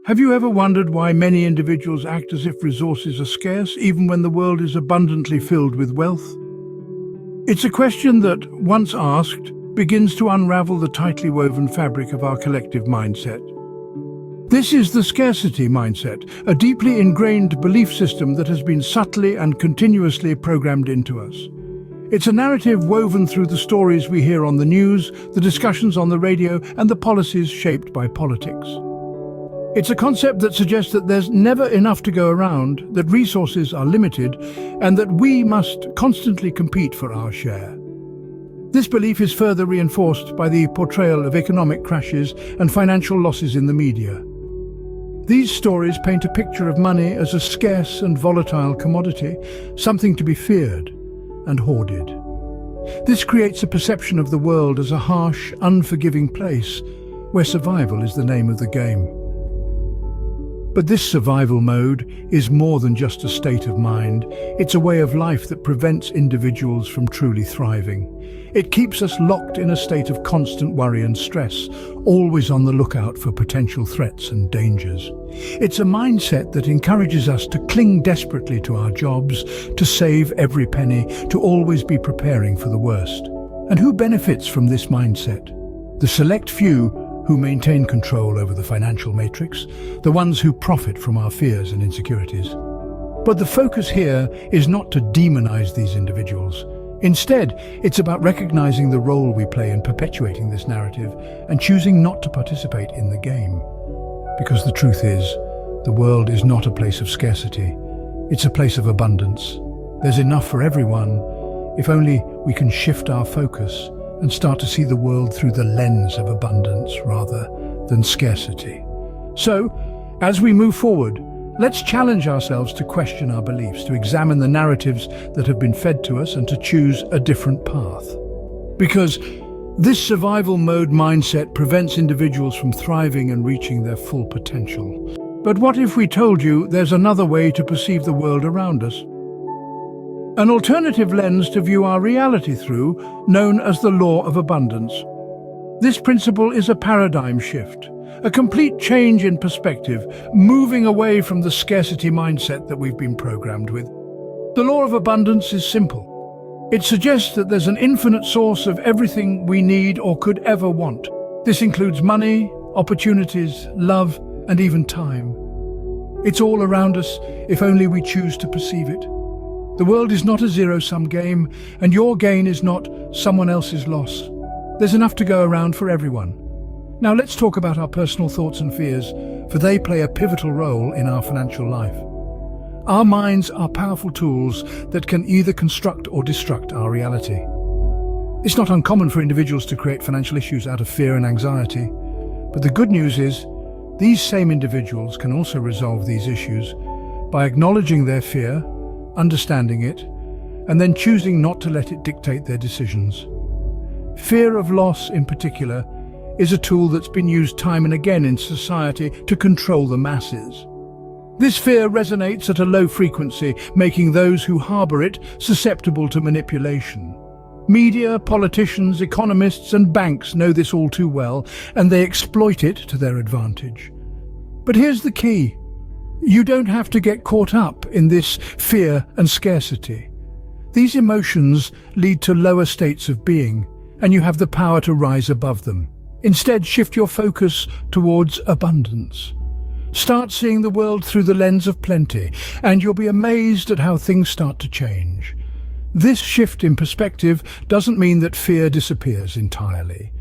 Have you ever wondered why many individuals act as if resources are scarce, even when the world is abundantly filled with wealth? It's a question that, once asked, begins to unravel the tightly woven fabric of our collective mindset. This is the scarcity mindset, a deeply ingrained belief system that has been subtly and continuously programmed into us. It's a narrative woven through the stories we hear on the news, the discussions on the radio, and the policies shaped by politics. It's a concept that suggests that there's never enough to go around, that resources are limited, and that we must constantly compete for our share. This belief is further reinforced by the portrayal of economic crashes and financial losses in the media. These stories paint a picture of money as a scarce and volatile commodity, something to be feared and hoarded. This creates a perception of the world as a harsh, unforgiving place where survival is the name of the game. But this survival mode is more than just a state of mind. It's a way of life that prevents individuals from truly thriving. It keeps us locked in a state of constant worry and stress, always on the lookout for potential threats and dangers. It's a mindset that encourages us to cling desperately to our jobs, to save every penny, to always be preparing for the worst. And who benefits from this mindset? The select few who maintain control over the financial matrix, the ones who profit from our fears and insecurities. But the focus here is not to demonize these individuals. Instead, it's about recognizing the role we play in perpetuating this narrative and choosing not to participate in the game. Because the truth is, the world is not a place of scarcity. It's a place of abundance. There's enough for everyone, if only we can shift our focus and start to see the world through the lens of abundance rather than scarcity. So, as we move forward, let's challenge ourselves to question our beliefs, to examine the narratives that have been fed to us and to choose a different path. Because this survival mode mindset prevents individuals from thriving and reaching their full potential. But what if we told you there's another way to perceive the world around us? An alternative lens to view our reality through, known as the law of abundance. This principle is a paradigm shift, a complete change in perspective, moving away from the scarcity mindset that we've been programmed with. The law of abundance is simple. It suggests that there's an infinite source of everything we need or could ever want. This includes money, opportunities, love, and even time. It's all around us if only we choose to perceive it. The world is not a zero-sum game, and your gain is not someone else's loss. There's enough to go around for everyone. Now let's talk about our personal thoughts and fears, for they play a pivotal role in our financial life. Our minds are powerful tools that can either construct or destruct our reality. It's not uncommon for individuals to create financial issues out of fear and anxiety, but the good news is, these same individuals can also resolve these issues by acknowledging their fear, understanding it, and then choosing not to let it dictate their decisions. Fear of loss, in particular, is a tool that's been used time and again in society to control the masses. This fear resonates at a low frequency, making those who harbor it susceptible to manipulation. Media, politicians, economists, and banks know this all too well, and they exploit it to their advantage. But here's the key. You don't have to get caught up in this fear and scarcity. These emotions lead to lower states of being, and you have the power to rise above them. Instead, shift your focus towards abundance. Start seeing the world through the lens of plenty, and you'll be amazed at how things start to change. This shift in perspective doesn't mean that fear disappears entirely.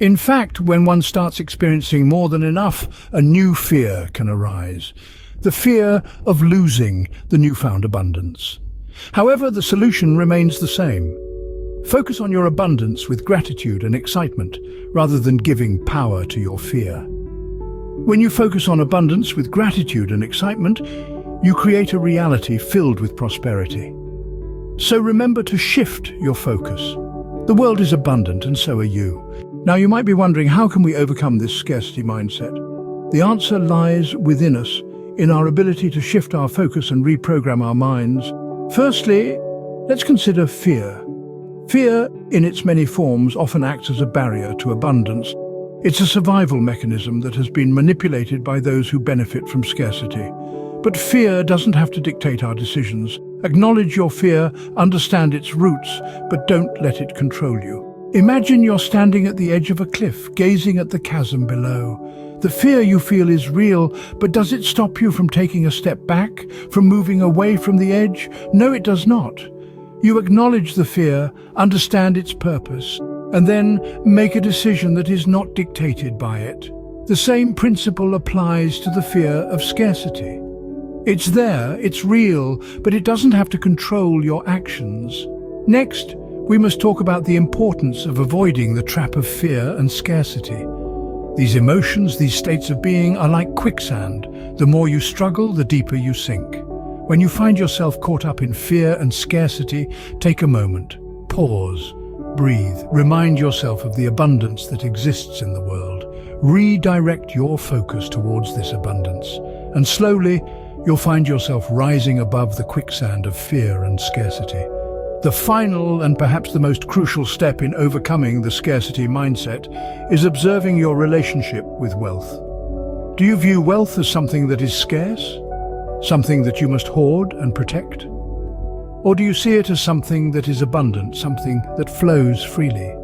In fact, when one starts experiencing more than enough, a new fear can arise. The fear of losing the newfound abundance. However, the solution remains the same. Focus on your abundance with gratitude and excitement, rather than giving power to your fear. When you focus on abundance with gratitude and excitement, you create a reality filled with prosperity. So remember to shift your focus. The world is abundant, and so are you. Now you might be wondering, how can we overcome this scarcity mindset? The answer lies within us, in our ability to shift our focus and reprogram our minds. Firstly, let's consider fear. Fear, in its many forms, often acts as a barrier to abundance. It's a survival mechanism that has been manipulated by those who benefit from scarcity. But fear doesn't have to dictate our decisions. Acknowledge your fear, understand its roots, but don't let it control you. Imagine you're standing at the edge of a cliff, gazing at the chasm below. The fear you feel is real, but does it stop you from taking a step back, from moving away from the edge? No, it does not. You acknowledge the fear, understand its purpose, and then make a decision that is not dictated by it. The same principle applies to the fear of scarcity. It's there, it's real, but it doesn't have to control your actions. Next, we must talk about the importance of avoiding the trap of fear and scarcity. These emotions, these states of being, are like quicksand. The more you struggle, the deeper you sink. When you find yourself caught up in fear and scarcity, take a moment, pause, breathe, remind yourself of the abundance that exists in the world. Redirect your focus towards this abundance, and slowly, you'll find yourself rising above the quicksand of fear and scarcity. The final and perhaps the most crucial step in overcoming the scarcity mindset is observing your relationship with wealth. Do you view wealth as something that is scarce? Something that you must hoard and protect? Or do you see it as something that is abundant, something that flows freely?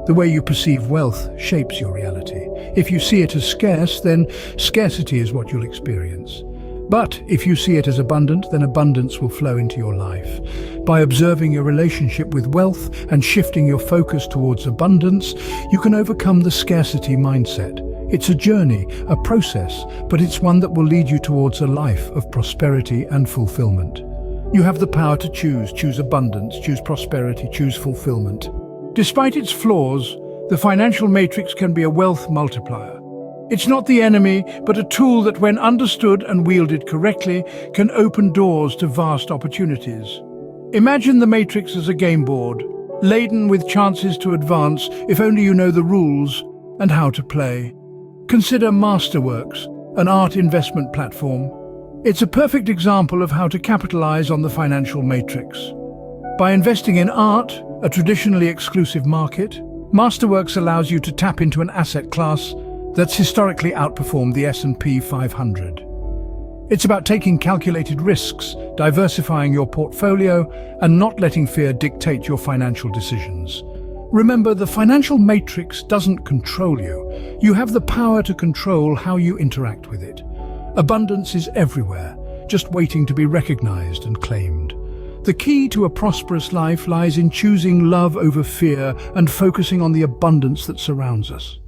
The way you perceive wealth shapes your reality. If you see it as scarce, then scarcity is what you'll experience. But if you see it as abundant, then abundance will flow into your life. By observing your relationship with wealth and shifting your focus towards abundance, you can overcome the scarcity mindset. It's a journey, a process, but it's one that will lead you towards a life of prosperity and fulfillment. You have the power to choose abundance, choose prosperity, choose fulfillment. Despite its flaws, the financial matrix can be a wealth multiplier. It's not the enemy, but a tool that, when understood and wielded correctly, can open doors to vast opportunities. Imagine the matrix as a game board, laden with chances to advance if only you know the rules and how to play. Consider Masterworks, an art investment platform. It's a perfect example of how to capitalize on the financial matrix. By investing in art, a traditionally exclusive market, Masterworks allows you to tap into an asset class that's historically outperformed the S&P 500. It's about taking calculated risks, diversifying your portfolio, and not letting fear dictate your financial decisions. Remember, the financial matrix doesn't control you. You have the power to control how you interact with it. Abundance is everywhere, just waiting to be recognized and claimed. The key to a prosperous life lies in choosing love over fear and focusing on the abundance that surrounds us.